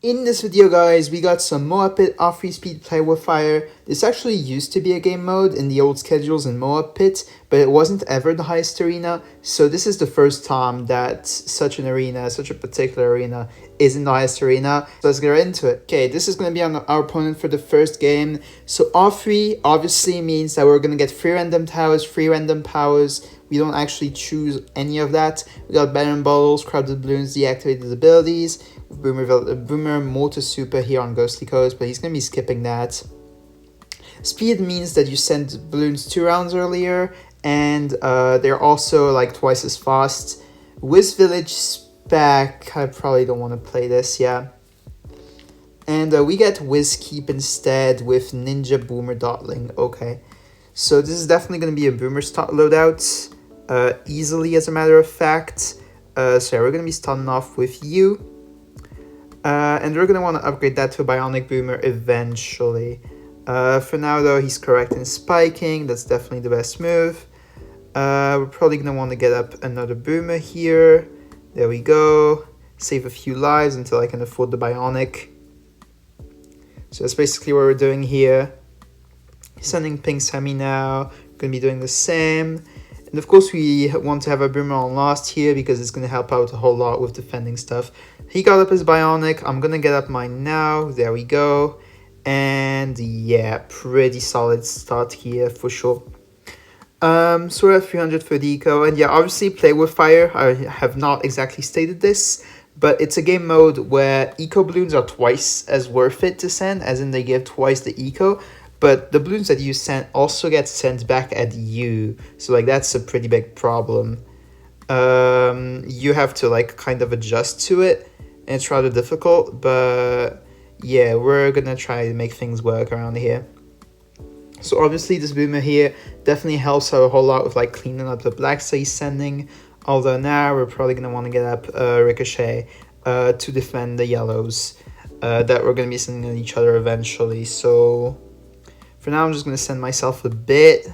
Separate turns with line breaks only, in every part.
In this video, guys, we got some Moab Pit off-free speed play with fire. This actually used to be a game mode in the old schedules in Moab Pit, but it wasn't ever the highest arena, so this is the first time that such an arena, such a particular arena, is in the highest arena. So let's get right into it. Okay, this is going to be on our opponent for the first game. So off-free obviously means that we're going to get free random towers, free random powers. We don't actually choose any of that. We got Baron Bottles, Crowded Bloons, deactivated abilities, Boomer Mortar Super here on Ghostly Coast, but he's going to be skipping that. Speed means that you sent Bloons 2 rounds earlier, and they're also like twice as fast. Wiz Village Spec, I probably don't want to play this, yeah. And we get Wiz Keep instead with Ninja Boomer Dotling, okay. So this is definitely going to be a Boomer start loadout. Easily, as a matter of fact. So yeah, we're going to be starting off with you. And we're going to want to upgrade that to a Bionic Boomer eventually. For now, though, he's correct in spiking. That's definitely the best move. We're probably going to want to get up another Boomer here. There we go. Save a few lives until I can afford the Bionic. So that's basically what we're doing here. Sending Pink Semi now. Going to be doing the same. And of course we want to have a Boomer on last here because it's going to help out a whole lot with defending stuff. He got up his Bionic. I'm going to get up mine now. There we go. And yeah, pretty solid start here for sure. So we're at 300 for the eco. And yeah, obviously play with fire. I have not exactly stated this, but it's a game mode where eco balloons are twice as worth it to send, as in they give twice the eco. But the balloons that you send also get sent back at you. So like that's a pretty big problem. You have to like kind of adjust to it. And it's rather difficult. But yeah, we're gonna try to make things work around here. So obviously this Boomer here definitely helps out a whole lot with like cleaning up the blacks that he's sending. Although now we're probably gonna want to get up Ricochet to defend the yellows that we're gonna be sending at each other eventually. So for now, I'm just going to send myself a bit,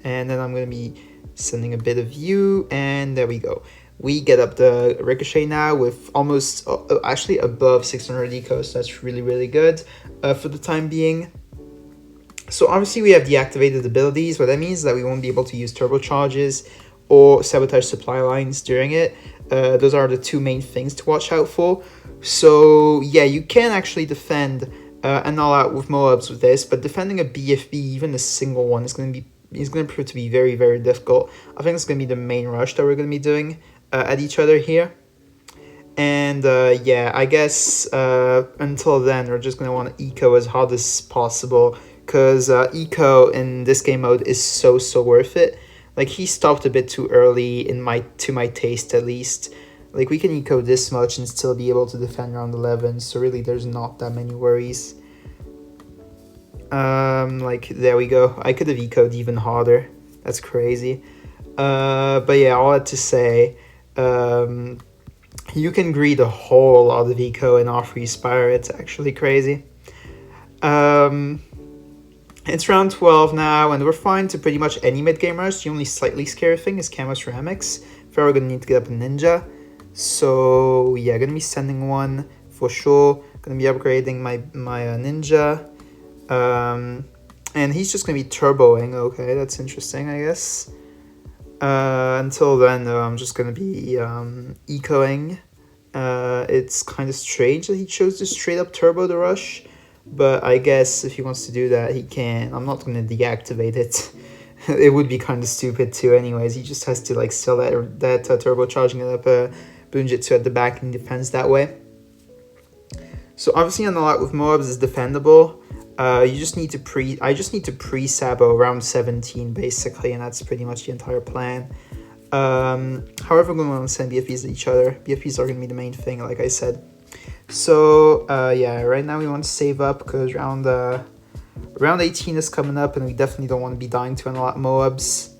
and then I'm going to be sending a bit of you, and there we go. We get up the Ricochet now with almost, actually above 600 eco, so that's really, really good for the time being. So obviously we have deactivated abilities. What that means is that we won't be able to use turbocharges or sabotage supply lines during it. Those are the two main things to watch out for. So yeah, you can actually defend and all out with Moabs with this, but defending a BFB, even a single one, is going to prove to be very, very difficult. I think it's going to be the main rush that we're going to be doing at each other here. And yeah, I guess until then, we're just going to want to eco as hard as possible, because eco in this game mode is so worth it. Like, he stopped a bit too early to my taste, at least. Like, we can eco this much and still be able to defend round 11, so really there's not that many worries. Like, there we go. I could have ecoed even harder. That's crazy. But yeah, all that to say, you can greed a whole lot of eco in off-free Spire. It's actually crazy. It's round 12 now, and we're fine to pretty much any mid-game rush. The only slightly scary thing is Camo Ceramics. We're gonna need to get up a Ninja. So yeah, gonna be sending one for sure. Gonna be upgrading my Ninja. And he's just gonna be turboing. Okay, that's interesting, I guess. Until then, though, I'm just gonna be ecoing. It's kind of strange that he chose to straight up turbo the rush, but I guess if he wants to do that, he can. I'm not gonna deactivate it. It would be kind of stupid too. Anyways, he just has to like sell that turbocharging it up Boonjitsu at the back and defends that way. So obviously on the lot with Moabs is defendable. You just need to I just need to pre-sabo around 17 basically, and that's pretty much the entire plan. However, we're going to want to send BFBs at each other. BFBs are going to be the main thing, like I said. So yeah, right now we want to save up because round 18 is coming up, and we definitely don't want to be dying to a lot of Moabs.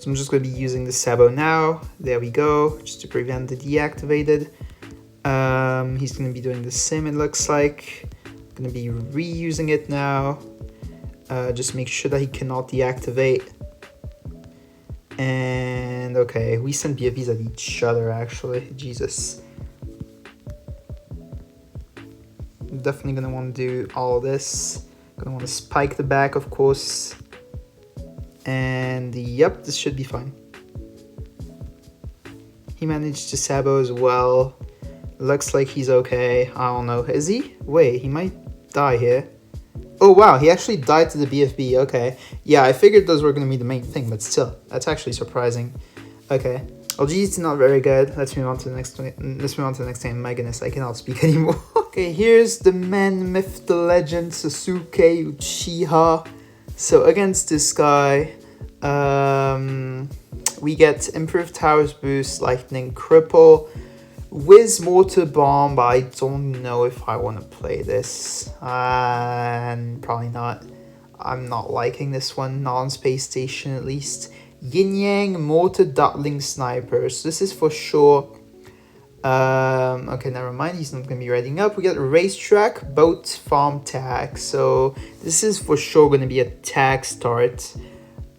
So I'm just going to be using the Sabo now. There we go, just to prevent the deactivated. He's going to be doing the same, it looks like. I'm going to be reusing it now. Just make sure that he cannot deactivate. And okay. We send BFBs at each other, actually. Jesus. I'm definitely gonna want to do all of this. Gonna want to spike the back, of course. And yep, this should be fine. He managed to sabo as well. Looks like he's okay. I don't know. Is he? Wait, he might die here. Oh wow, he actually died to the BFB. Okay. Yeah, I figured those were going to be the main thing, but still, that's actually surprising. Okay. LG's not very good. Let's move on to the next game. My goodness, I cannot speak anymore. Okay, here's the man, myth, the legend, Sasuke Uchiha. So against this guy, we get improved towers boost, lightning, cripple, whiz, mortar bomb. But I don't know if I want to play this, and probably not. I'm not liking this one, not on space station at least. Yin Yang, mortar, dartling, sniper. So this is for sure. Okay, never mind, he's not gonna be reading up. We got racetrack, boat, farm, tag. So this is for sure gonna be a tag start.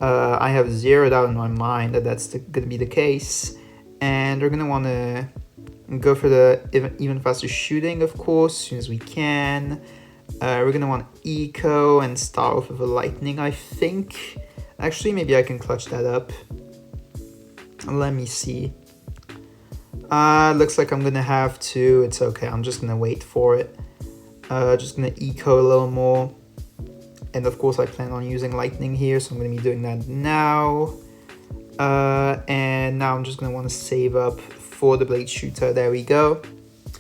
I have zeroed out in my mind that that's gonna be the case, and we're gonna want to go for the even faster shooting, of course, as soon as we can. We're gonna want eco and start off with a lightning, I think. Actually, maybe I can clutch that up. Let me see. Looks like I'm gonna have to. It's okay, I'm just gonna wait for it. Just gonna eco a little more. And of course I plan on using lightning here, so I'm going to be doing that now. And now I'm just going to want to save up for the blade shooter. There we go.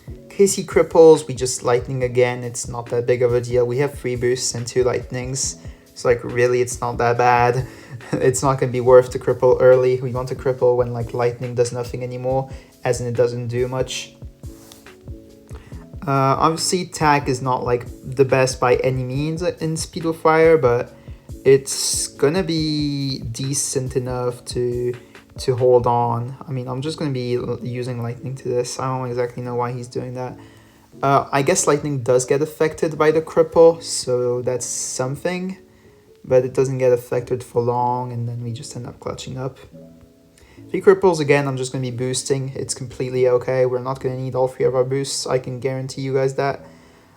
In case he cripples, we just lightning again. It's not that big of a deal. We have 3 boosts and 2 lightnings. So like really, it's not that bad. It's not going to be worth to cripple early. We want to cripple when like lightning does nothing anymore, as in it doesn't do much. Obviously, tag is not like the best by any means in Speed with Fire, but it's gonna be decent enough to hold on. I mean, I'm just gonna be using lightning to this. I don't exactly know why he's doing that. I guess lightning does get affected by the cripple, so that's something, but it doesn't get affected for long, and then we just end up clutching up. If he cripples again, I'm just going to be boosting. It's completely okay. We're not going to need all 3 of our boosts. I can guarantee you guys that.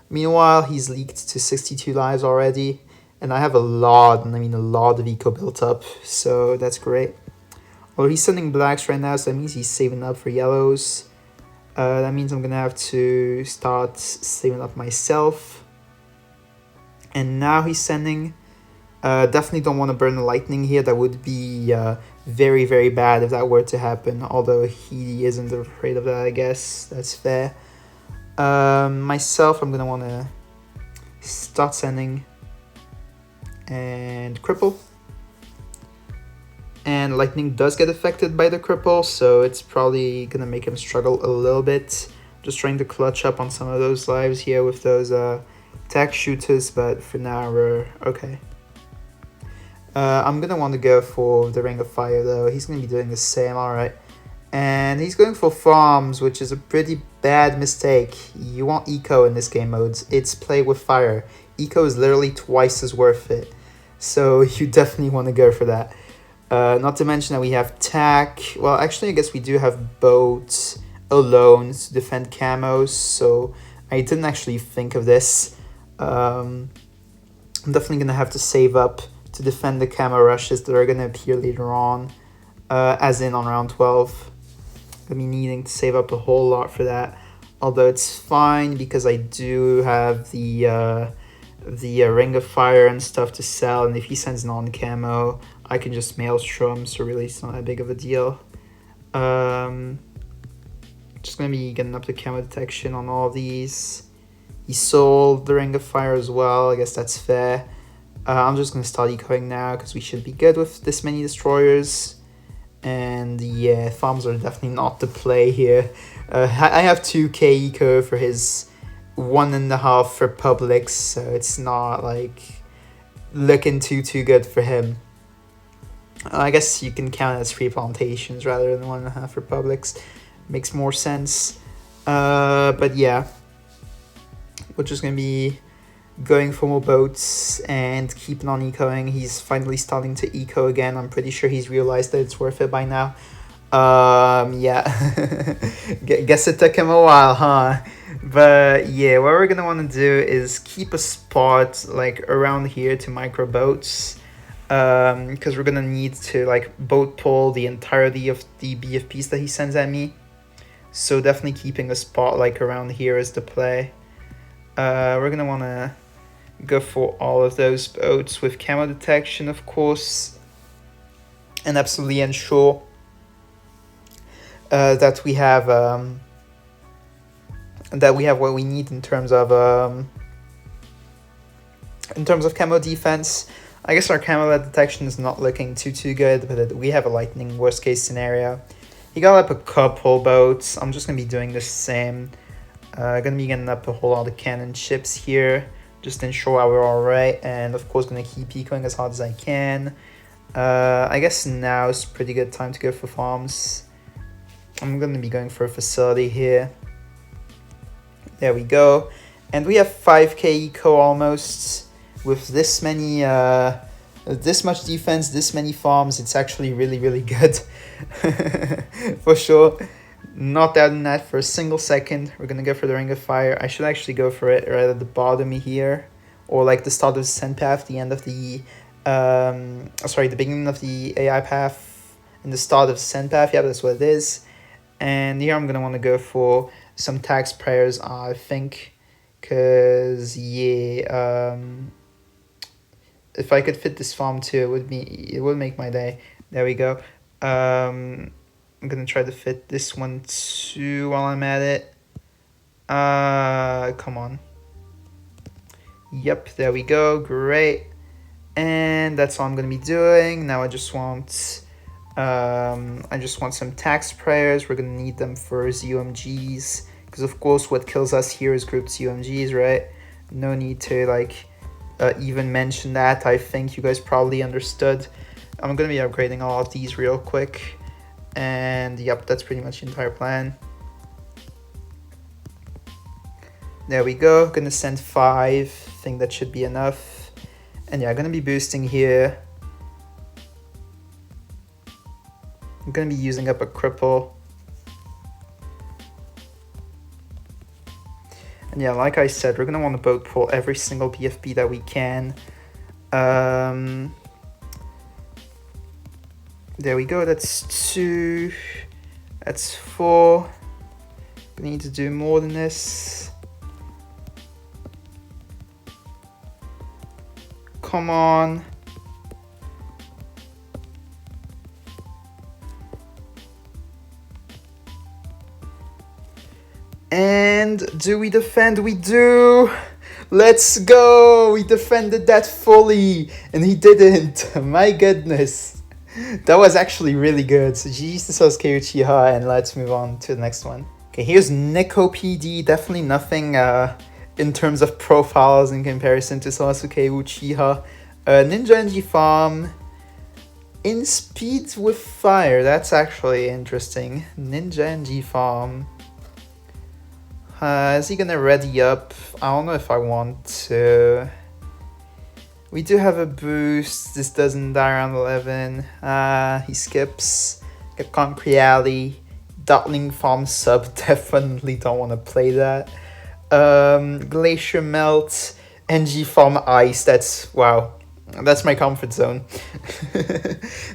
Meanwhile, he's leaked to 62 lives already. And I have a lot of eco built up. So that's great. Well, he's sending blacks right now, so that means he's saving up for yellows. That means I'm going to have to start saving up myself. And now he's sending... definitely don't want to burn the lightning here. That would be very, very bad if that were to happen. Although he isn't afraid of that, I guess. That's fair. Myself, I'm going to want to start sending and cripple. And lightning does get affected by the cripple, so it's probably going to make him struggle a little bit. Just trying to clutch up on some of those lives here with those attack shooters, but for now we're okay. I'm going to want to go for the Ring of Fire, though. He's going to be doing the same, alright. And he's going for farms, which is a pretty bad mistake. You want eco in this game mode. It's play with fire. Eco is literally twice as worth it. So you definitely want to go for that. Not to mention that we have tack. Well, actually, I guess we do have boats alone to defend camos. So I didn't actually think of this. I'm definitely going to have to save up to defend the camo rushes that are going to appear later on, as in on round 12. Gonna be needing to save up a whole lot for that, although it's fine because I do have the Ring of Fire and stuff to sell, and if he sends non-camo, I can just Maelstrom, so really it's not that big of a deal. Just gonna be getting up the camo detection on all of these. He sold the Ring of Fire as well, I guess that's fair. I'm just going to start ecoing now because we should be good with this many destroyers. And yeah, farms are definitely not the play here. I have 2k eco for his 1.5 for Publix, so it's not like looking too good for him. I guess you can count it as 3 plantations rather than 1.5 for Publix. Makes more sense. But yeah, we're just going to be going for more boats and keeping on ecoing. He's finally starting to eco again. I'm pretty sure he's realized that it's worth it by now. Yeah. Guess it took him a while, huh? But yeah, what we're gonna want to do is keep a spot like around here to micro boats, because we're gonna need to like boat pull the entirety of the BFPs that he sends at me. So definitely keeping a spot like around here is the play. We're gonna want to go for all of those boats with camo detection, of course, and absolutely ensure that we have what we need in terms of camo defense. I guess our camo detection is not looking too good, but we have a lightning worst case scenario. He got up a couple boats. I'm just gonna be doing the same. Gonna be getting up a whole lot of cannon ships here, just to ensure we're alright, and of course gonna keep ecoing as hard as I can. I guess now is a pretty good time to go for farms. I'm gonna be going for a facility here. There we go. And we have 5k eco almost. With this many, this much defense, this many farms, it's actually really good. For sure. Not doubting that for a single second. We're gonna go for the Ring of Fire. I should actually go for it right at the bottom here. Or like the start of the Descent path, the end of the, the beginning of the AI path, and the start of the Descent path. Yeah, that's what it is. And here I'm gonna want to go for some tax prayers, I think, because yeah, if I could fit this farm too, it would make my day. There we go. I'm gonna try to fit this one too while I'm at it. Come on. Yep, there we go. Great. And that's all I'm gonna be doing. Now I just want some tax prayers. We're gonna need them for ZUMGs, because of course what kills us here is grouped ZUMGs, right? No need to like even mention that. I think you guys probably understood. I'm gonna be upgrading all of these real quick, and yep, that's pretty much the entire plan. There we go. Gonna send 5. Think that should be enough. And yeah, gonna be boosting here. I'm gonna be using up a cripple. And yeah, like I said, we're gonna want to boat pull every single BFB that we can. There we go, that's 2. That's 4. We need to do more than this. Come on. And do we defend? We do! Let's go! We defended that fully! And he didn't! My goodness! That was actually really good. So GG's to Sasuke Uchiha, and let's move on to the next one. Okay, here's Nico PD. Definitely nothing in terms of profiles in comparison to Sasuke Uchiha. Ninja NG Farm. In speed with fire. That's actually interesting. Ninja NG Farm. Is he gonna ready up? I don't know if I want to. We do have a boost. This doesn't die around 11. He skips. Got Concrete Alley. Dotling Farm sub. Definitely don't want to play that. Glacier Melt. NG Farm Ice. That's, wow. That's my comfort zone.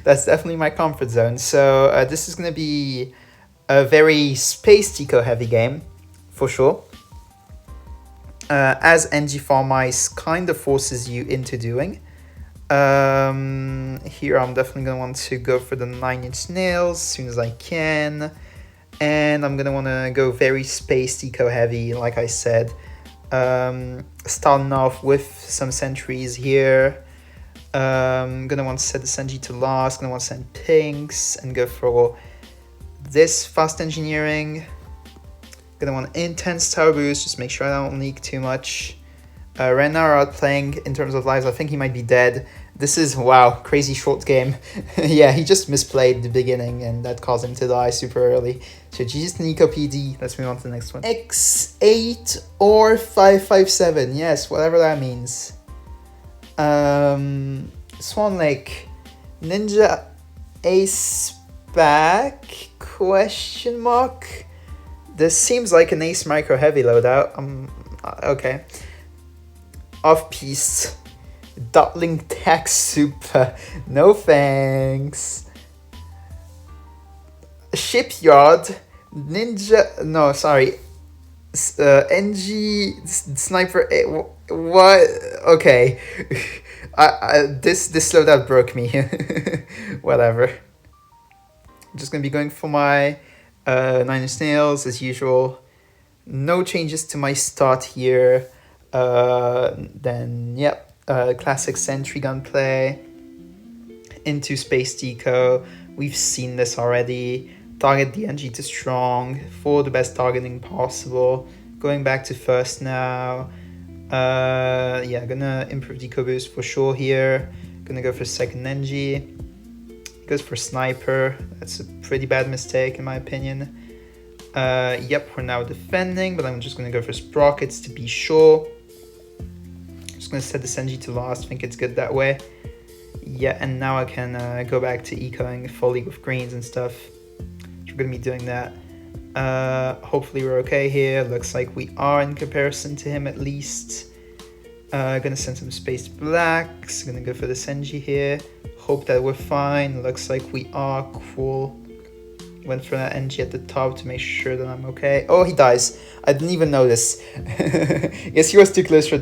That's definitely my comfort zone. So this is gonna be a very space eco heavy game. For sure. As NG Farm Ice kind of forces you into doing. Here I'm definitely going to want to go for the 9-inch nails as soon as I can. And I'm going to want to go very space eco heavy, like I said. Starting off with some sentries here. I'm going to want to set the Senji to last. Going to want to send pinks and go for this fast engineering. Gonna want intense tower boost, just make sure I don't leak too much. Right now we're outplaying in terms of lives. I think he might be dead. This is, wow, crazy short game. Yeah, he just misplayed the beginning and that caused him to die super early. So GG's to Nico PD. Let's move on to the next one. X8 or 557. Yes, whatever that means. Swan Lake. Ninja Ace back. Question mark? This seems like an ace micro heavy loadout. Okay. Off-piste. Dotling Tech Super. No thanks. Shipyard. Ninja. No, sorry. NG Sniper. What? Okay. This loadout broke me. Whatever. I'm just gonna be going for my 9-inch nails as usual. No changes to my start here. Then yep. Classic sentry gunplay into space deco. We've seen this already. Target DNG to strong for the best targeting possible. Going back to first now. Yeah, gonna improve deco boost for sure here. Gonna go for second NG. Goes for sniper. That's a pretty bad mistake in my opinion. Yep, we're now defending, but I'm just gonna go for sprockets to be sure. Just gonna set this NG to last. I think it's good that way. Yeah, and now I can go back to ecoing full League of Greens and stuff. We're gonna be doing that. Hopefully we're okay here. Looks like we are in comparison to him at least. Gonna send some spaced blacks. Gonna go for this NG here. Hope that we're fine. Looks like we are. Cool. Went for that NG at the top to make sure that I'm okay. Oh, he dies. I didn't even notice. Guess he was too close to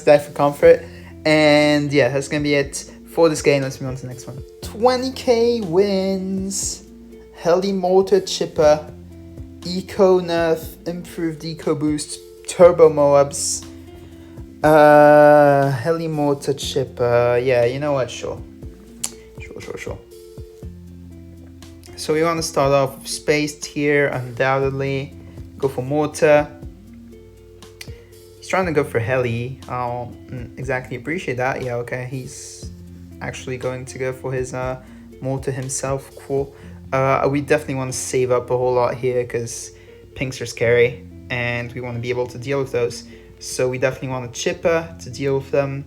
die for comfort. And yeah, that's gonna be it for this game. Let's move on to the next one. 20k wins. Heli Mortar Chipper. Eco Nerf. Improved Eco Boost. Turbo Moabs. Heli Mortar Chipper. Yeah, you know what? Sure. So we want to start off with spaced here, undoubtedly. Go for mortar. He's trying to go for heli. I don't exactly appreciate that. Yeah, okay. He's actually going to go for his mortar himself. Cool. We definitely want to save up a whole lot here because pinks are scary and we want to be able to deal with those. So we definitely want a chipper to deal with them.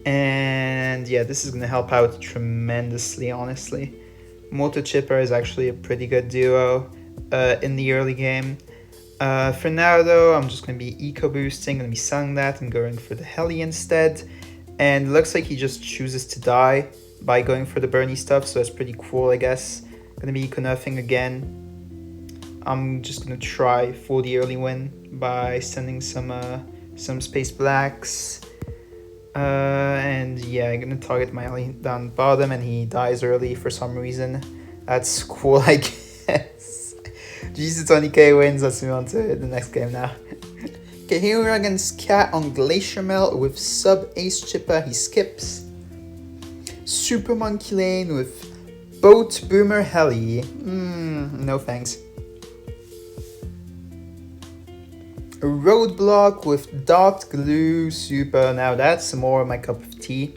And yeah, this is going to help out tremendously, honestly. Mortar Chipper is actually a pretty good duo in the early game. For now though, I'm just going to be eco boosting, going to be selling that and going for the heli instead. And it looks like he just chooses to die by going for the Bernie stuff, so that's pretty cool, I guess. Going to be eco nerfing again. I'm just going to try for the early win by sending some space blacks. And yeah, I'm gonna target my alley down bottom and he dies early for some reason. That's cool, I guess. Jesus, 20k wins. Let's move on to the next game now. Okay, here we're against Cat on Glacier Melt with sub ace chipper. He skips. Super Monkey Lane with boat boomer heli. No thanks. A roadblock with dot glue super. Now that's more my cup of tea.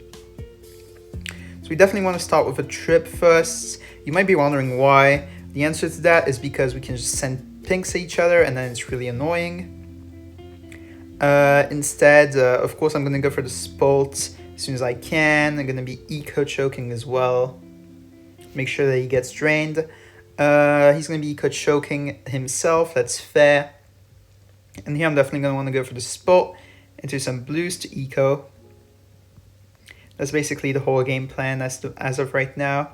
So we definitely want to start with a trip first. You might be wondering why. The answer to that is because we can just send pinks at each other and then it's really annoying. Instead, of course, I'm going to go for the Spolt as soon as I can. I'm going to be eco choking as well. Make sure that he gets drained. He's going to be eco choking himself. That's fair. And here I'm definitely going to want to go for the Spolt into some blues to eco. That's basically the whole game plan as of right now.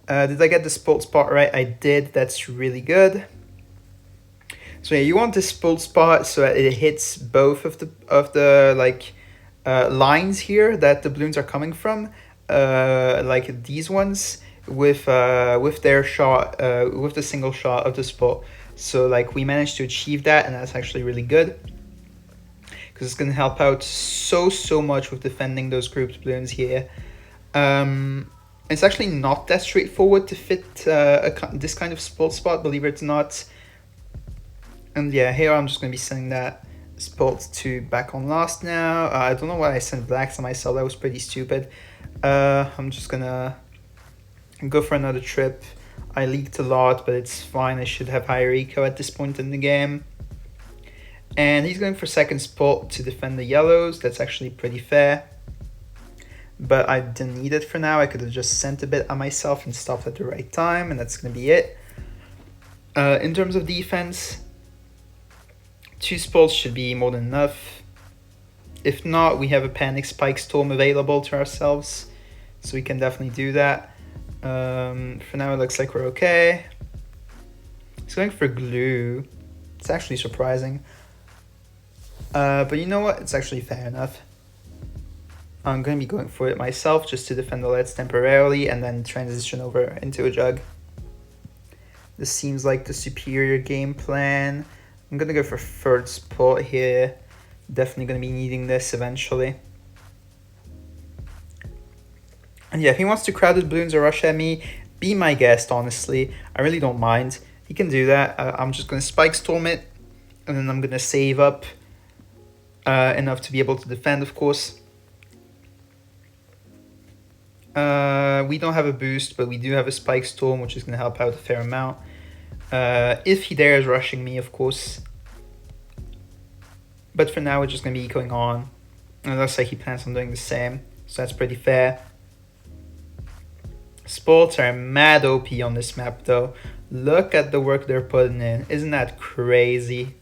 Did I get the Spolt spot right? I did. That's really good. So yeah, you want the Spolt spot so that it hits both of the like lines here that the balloons are coming from, like these ones with their shot, with the single shot of the Spolt. So like we managed to achieve that, and that's actually really good because it's going to help out so much with defending those grouped balloons here. It's actually not that straightforward to fit this kind of Spolt spot, believe it or not. And yeah, here I'm just going to be sending that Spolt to back on last now. I don't know why I sent blacks on myself. That was pretty stupid. I'm just going to go for another trip. I leaked a lot, but it's fine. I should have higher eco at this point in the game. And he's going for second Spolt to defend the yellows. That's actually pretty fair. but I didn't need it for now. I could have just sent a bit on myself and stopped at the right time, and that's going to be it. In terms of defense, 2 spells should be more than enough. If not, we have a Panic Spike Storm available to ourselves, so we can definitely do that. For now, it looks like we're okay. He's going for glue. It's actually surprising. But you know what? It's actually fair enough. I'm going to be going for it myself just to defend the leads temporarily and then transition over into a jug. This seems like the superior game plan. I'm going to go for third spot here. Definitely going to be needing this eventually. And yeah, if he wants to crowded Bloons or rush at me, be my guest, honestly. I really don't mind. He can do that. I'm just going to Spike Storm it. And then I'm going to save up enough to be able to defend, of course. We don't have a boost, but we do have a Spike Storm, which is going to help out a fair amount. If he dares rushing me, of course. But for now, we're just going to be going on. And it looks like he plans on doing the same, so that's pretty fair. Sports are mad OP on this map, though. Look at the work they're putting in. Isn't that crazy?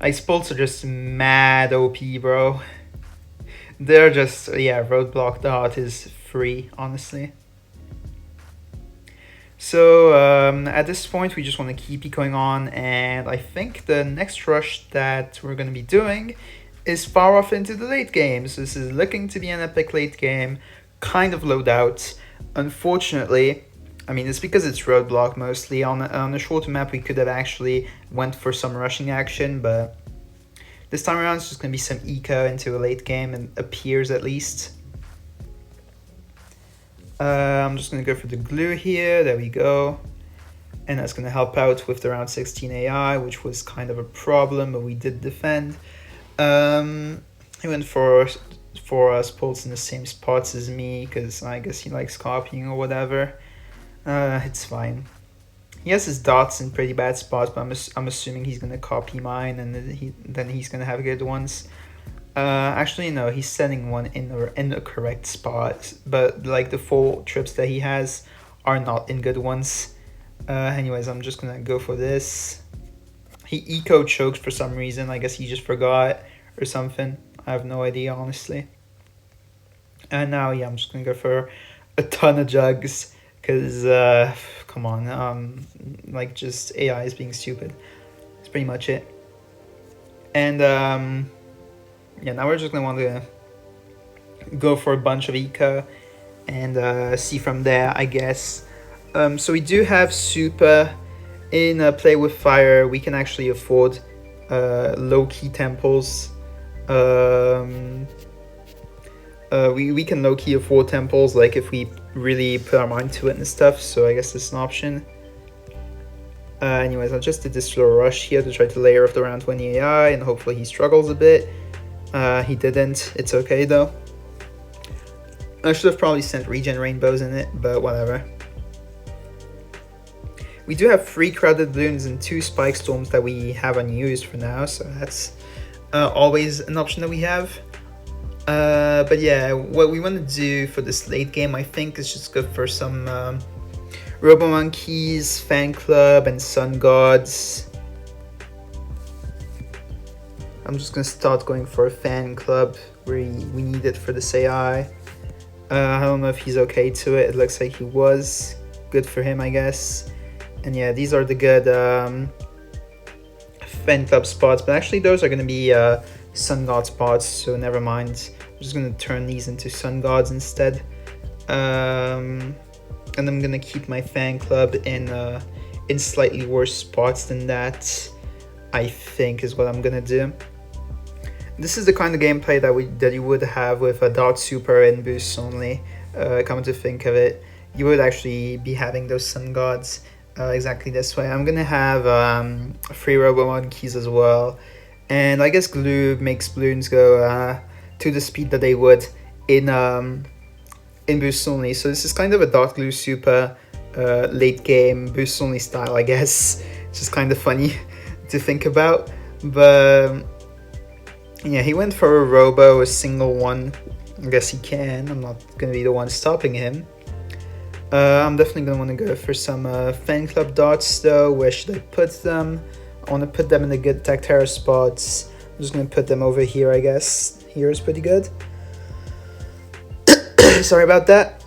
Like, sports are just mad OP, bro. They're just, yeah, roadblock dot is free, honestly. So at this point, we just want to keep it going on, and I think the next rush that we're going to be doing is far off into the late game. So this is looking to be an epic late game, kind of loadout. Unfortunately, I mean, it's because it's roadblock mostly. On a shorter map, we could have actually went for some rushing action, but this time around, it's just going to be some eco into a late game, and appears at least. I'm just going to go for the glue here. There we go. And that's going to help out with the round 16 AI, which was kind of a problem, but we did defend. He went for sports in the same spots as me, because I guess he likes copying or whatever. It's fine. He has his dots in pretty bad spots, but I'm assuming he's going to copy mine, and then he's going to have good ones. Actually, no, he's setting one in the correct spot, but like the 4 trips that he has are not in good ones. Anyways, I'm just gonna go for this. He eco choked for some reason. I guess he just forgot or something. I have no idea, honestly. And now, yeah, I'm just gonna go for a ton of jugs, because come on, like, just AI is being stupid. That's pretty much it. And yeah, now we're just going to want to go for a bunch of eco and see from there, I guess. So we do have super in Play with Fire. We can actually afford low-key temples. We can low-key afford temples, like, if we really put our mind to it and stuff, so I guess that's an option. Anyways, I just did this slow rush here to try to layer off the round 20 AI, and hopefully he struggles a bit. He didn't. It's okay, though. I should have probably sent regen rainbows in it, but whatever. We do have 3 crowded Bloons and 2 spike storms that we have unused for now, so that's always an option that we have. But yeah, what we want to do for this late game, I think, is just go for some Robo Monkeys, Fan Club, and Sun Gods. I'm just gonna start going for a Fan Club where we need it for this AI. I don't know if he's okay to it. It looks like he was. Good for him, I guess. And yeah, these are the good Fan Club spots, but actually those are gonna be Sun God spots, so never mind. I'm just gonna turn these into Sun Gods instead. And I'm gonna keep my Fan Club in slightly worse spots than that, I think, is what I'm gonna do. This is the kind of gameplay that you would have with a dot super and boosts only. Come to think of it, you would actually be having those Sun Gods exactly this way. I'm gonna have 3 Robo Monkeys as well, and I guess glue makes Bloons go to the speed that they would in boost only. So this is kind of a dot glue super late game boost only style, I guess. It's just kind of funny to think about, but yeah, he went for a robo, a single one, I guess he can. I'm not gonna be the one stopping him. I'm definitely gonna want to go for some fan club dots though. Where should I put them? I want to put them in the good Tactera spots. I'm just gonna put them over here, I guess. Here is pretty good. Sorry about that.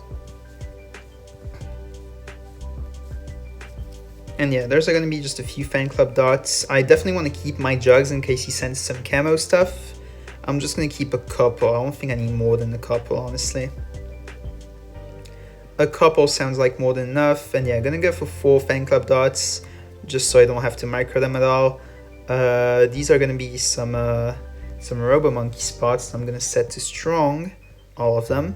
And yeah, there's going to be just a few fan club dots. I definitely want to keep my jugs in case he sends some camo stuff. I'm just going to keep a couple. I don't think I need more than a couple, honestly. A couple sounds like more than enough. And yeah, going to go for 4 fan club dots, just so I don't have to micro them at all. These are going to be some Robo Monkey spots. I'm going to set to strong, all of them.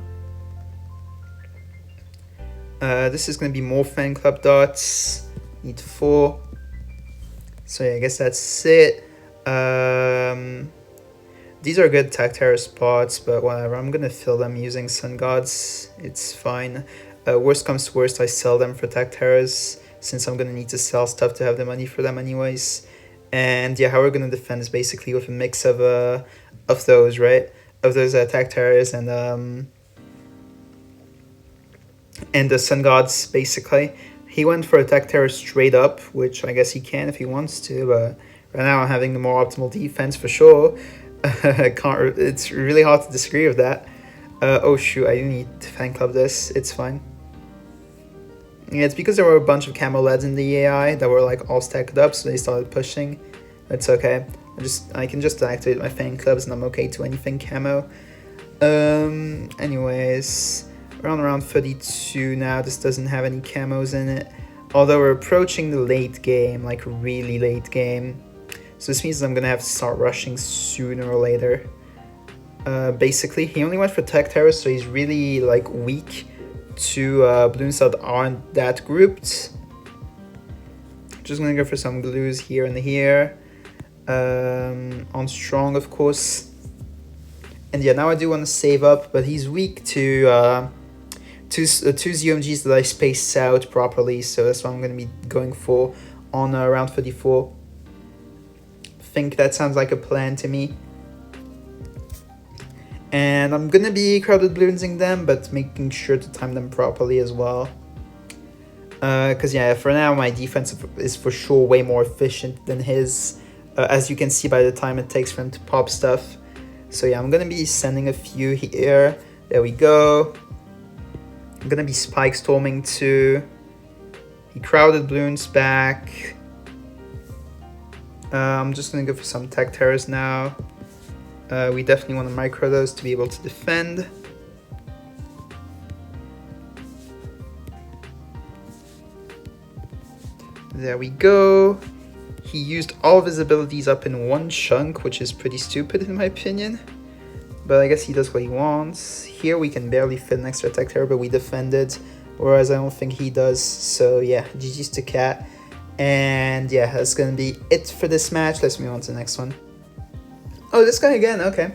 This is going to be more fan club dots. Need 4. So yeah, I guess that's it. These are good Tactera spots, but whatever. I'm gonna fill them using Sun Gods. It's fine. Worst comes to worst, I sell them for Tacteras, since I'm gonna need to sell stuff to have the money for them anyways. And yeah, how we're gonna defend is basically with a mix of those, right? Of those Tacteras and the Sun Gods, basically. He went for a Tactera straight up, which I guess he can if he wants to, but right now I'm having the more optimal defense for sure. It's really hard to disagree with that. Oh shoot, I do need to fan club this. It's fine. Yeah, it's because there were a bunch of camo leads in the AI that were like all stacked up, so they started pushing. It's okay. I can just activate my fan clubs and I'm okay to anything camo. Anyways, we're on around 32 now. This doesn't have any camos in it. Although we're approaching the late game, like really late game. So this means I'm gonna have to start rushing sooner or later. Basically, he only went for Tactera, so he's really like weak to Bloons that aren't that grouped. Just gonna go for some glues here and here. On strong, of course. And yeah, now I do want to save up, but he's weak to two ZOMGs that I spaced out properly, so that's what I'm going to be going for on round 34. I think that sounds like a plan to me. And I'm going to be crowded bloonsing them, but making sure to time them properly as well. Because yeah, for now my defense is for sure way more efficient than his, as you can see by the time it takes for him to pop stuff. So yeah, I'm going to be sending a few here. There we go. I'm going to be spike storming too. He crowded Bloons back. I'm just going to go for some Tacteras now. We definitely want to micro those to be able to defend. There we go. He used all of his abilities up in one chunk, which is pretty stupid in my opinion. But I guess he does what he wants. Here we can barely fit an extra Tactera, but we defended. Whereas I don't think he does. So yeah, GG's to Cat. And yeah, that's going to be it for this match. Let's move on to the next one. Oh, this guy again, okay.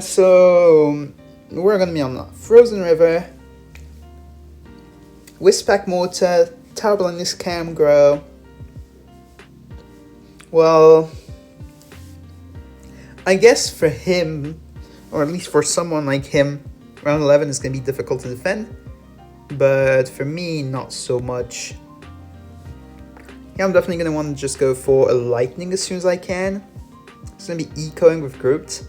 So we're going to be on Frozen River. Wispak Mortar, Tarblindness Cam Grow. Well, I guess for him, or at least for someone like him, round 11 is going to be difficult to defend. But for me, not so much. Yeah, I'm definitely going to want to just go for a lightning as soon as I can. It's going to be ecoing with grouped.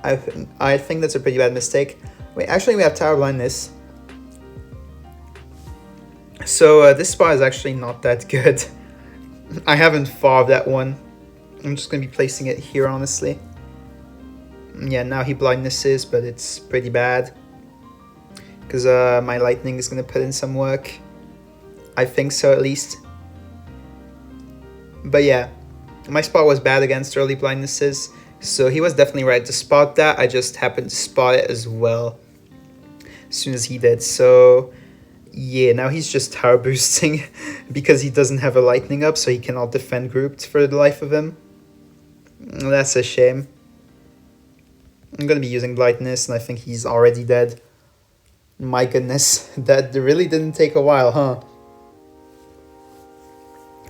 I think that's a pretty bad mistake. Wait, actually we have Tower Blindness. So this spot is actually not that good. I haven't farmed that one. I'm just going to be placing it here, honestly. Yeah, now he blindnesses, but it's pretty bad. Because my lightning is going to put in some work. I think so, at least. But yeah, my spot was bad against early blindnesses. So he was definitely right to spot that. I just happened to spot it as well as soon as he did. So yeah, now he's just tower boosting because he doesn't have a lightning up, so he cannot defend grouped for the life of him. That's a shame. I'm going to be using blindness, and I think he's already dead. My goodness, that really didn't take a while, huh?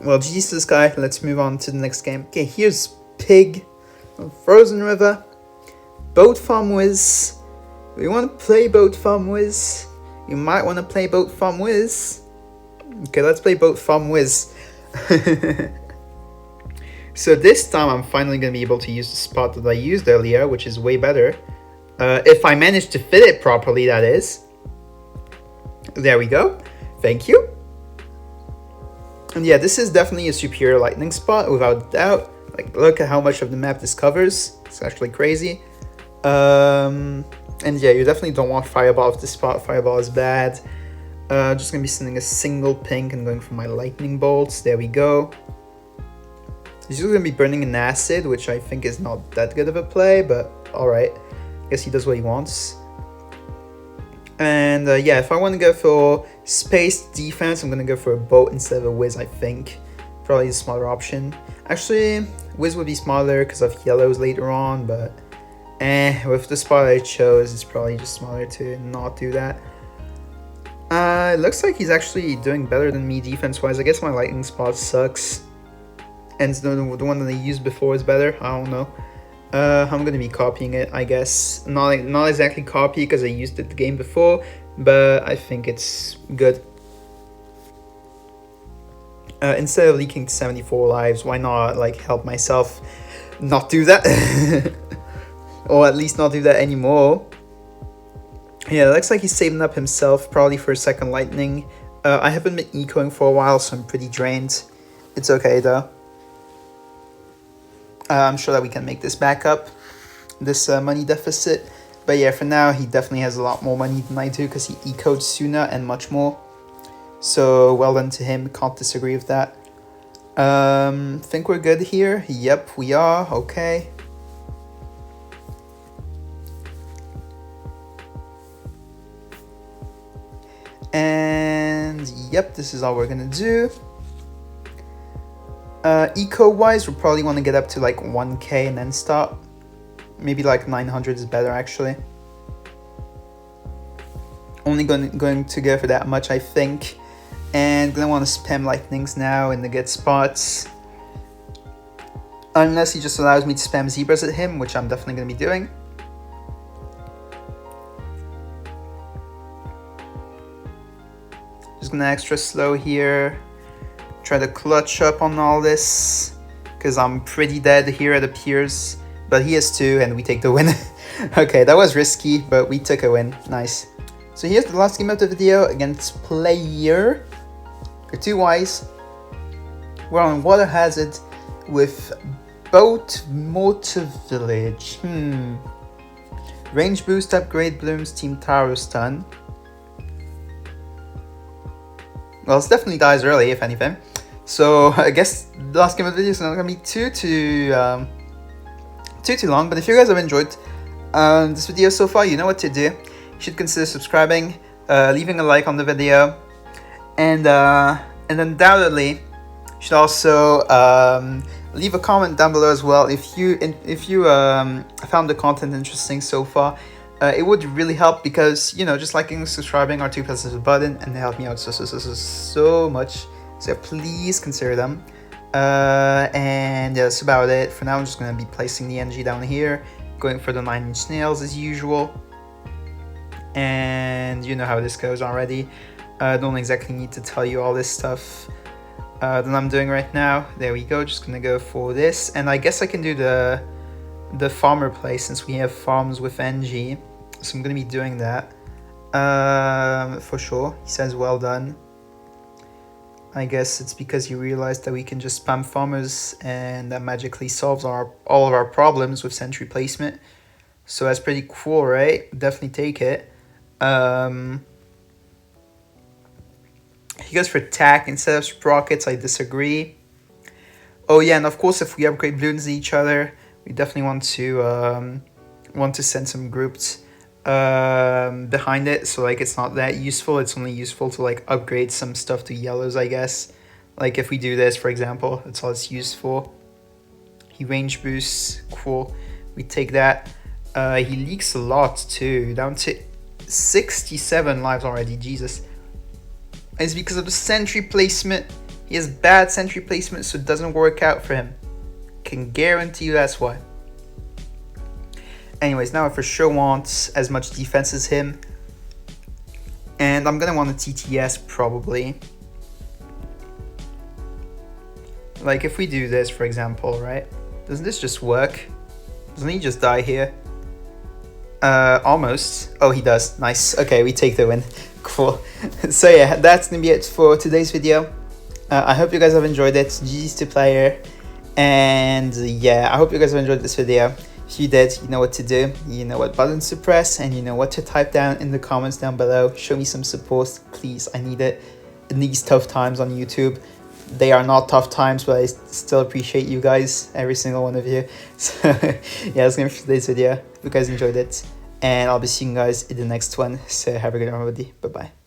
Well, GG's to this guy. Let's move on to the next game. Okay, here's Pig, Frozen River. Boat Farm Wiz. We want to play Boat Farm Wiz. You might want to play Boat Farm Wiz. Okay, let's play Boat Farm Wiz. So this time I'm finally going to be able to use the spot that I used earlier, which is way better. If I manage to fit it properly, that is. There we go. Thank you. And yeah, this is definitely a superior lightning spot, without doubt. Like, look at how much of the map this covers. It's actually crazy. And yeah, you definitely don't want Fireball off this spot. Fireball is bad. Just gonna be sending a single pink and going for my lightning bolts. There we go. He's just gonna be burning an acid, which I think is not that good of a play, but alright. I guess he does what he wants. And yeah, if I want to go for space defense, I'm going to go for a boat instead of a Wiz, I think. Probably the smaller option. Actually, Wiz would be smaller because of yellows later on, but with the spot I chose, it's probably just smaller to not do that. It looks like he's actually doing better than me defense-wise. I guess my lightning spot sucks. And the one that I used before is better. I don't know. I'm going to be copying it, I guess. Not exactly copy because I used it the game before, but I think it's good. Instead of leaking 74 lives, why not like help myself not do that? Or at least not do that anymore. Yeah, it looks like he's saving up himself probably for a second lightning. I haven't been ecoing for a while, so I'm pretty drained. It's okay though. I'm sure that we can make this back up, this money deficit. But yeah, for now, he definitely has a lot more money than I do because he ecoed sooner and much more. So well done to him, can't disagree with that. Think we're good here? Yep, we are, okay. And yep, this is all we're gonna do. Eco-wise, we'll probably want to get up to like 1k and then stop. Maybe like 900 is better actually. Only going to go for that much, I think. And gonna want to spam lightnings now in the good spots. Unless he just allows me to spam zebras at him, which I'm definitely going to be doing. Just gonna extra slow here. Try to clutch up on all this, because I'm pretty dead here it appears, but he is too, and we take the win. Okay, that was risky, but we took a win. Nice. So here's the last game of the video against player. You're too wise. We're on Water Hazard with Boat Motor Village. Range boost upgrade, Bloons, Team Tower stun. Well, it definitely dies early, if anything. So I guess the last game of the video is not gonna be too long. But if you guys have enjoyed this video so far, you know what to do. You should consider subscribing, leaving a like on the video, and undoubtedly you should also leave a comment down below as well if you found the content interesting so far. It would really help because, you know, just liking and subscribing are two presses of the button and they help me out so much. So please consider them. And yeah, that's about it. For now, I'm just going to be placing the NG down here, going for the 9-inch nails as usual. And you know how this goes already. I don't exactly need to tell you all this stuff that I'm doing right now. There we go, just going to go for this. And I guess I can do the farmer play since we have farms with NG. So I'm going to be doing that for sure. He says well done. I guess it's because he realized that we can just spam farmers and that magically solves all of our problems with sentry placement. So that's pretty cool, right? Definitely take it. He goes for attack instead of sprockets. I disagree. Oh yeah, and of course if we upgrade Bloons to each other, we definitely want to send some groups behind it, so like it's not that useful. It's only useful to like upgrade some stuff to yellows, I guess. Like if we do this, for example, that's all it's used for. He range boosts, cool. We take that. He leaks a lot too, down to 67 lives already, Jesus. And it's because of the sentry placement. He has bad sentry placement, so it doesn't work out for him. Can guarantee you that's why. Anyways, now I for sure want as much defense as him. And I'm gonna want a TTS probably. Like if we do this, for example, right? Doesn't this just work? Doesn't he just die here? Almost. Oh, he does. Nice. Okay, we take the win. Cool. So yeah, that's gonna be it for today's video. I hope you guys have enjoyed it. GG's to player. And yeah, I hope you guys have enjoyed this video. If you did, you know what to do. You know what buttons to press, and you know what to type down in the comments down below. Show me some support, please. I need it in these tough times on YouTube. They are not tough times, but I still appreciate you guys, every single one of you. So yeah, that's gonna be for today's video. Hope you guys enjoyed it, and I'll be seeing you guys in the next one. So have a good one, everybody. Bye bye.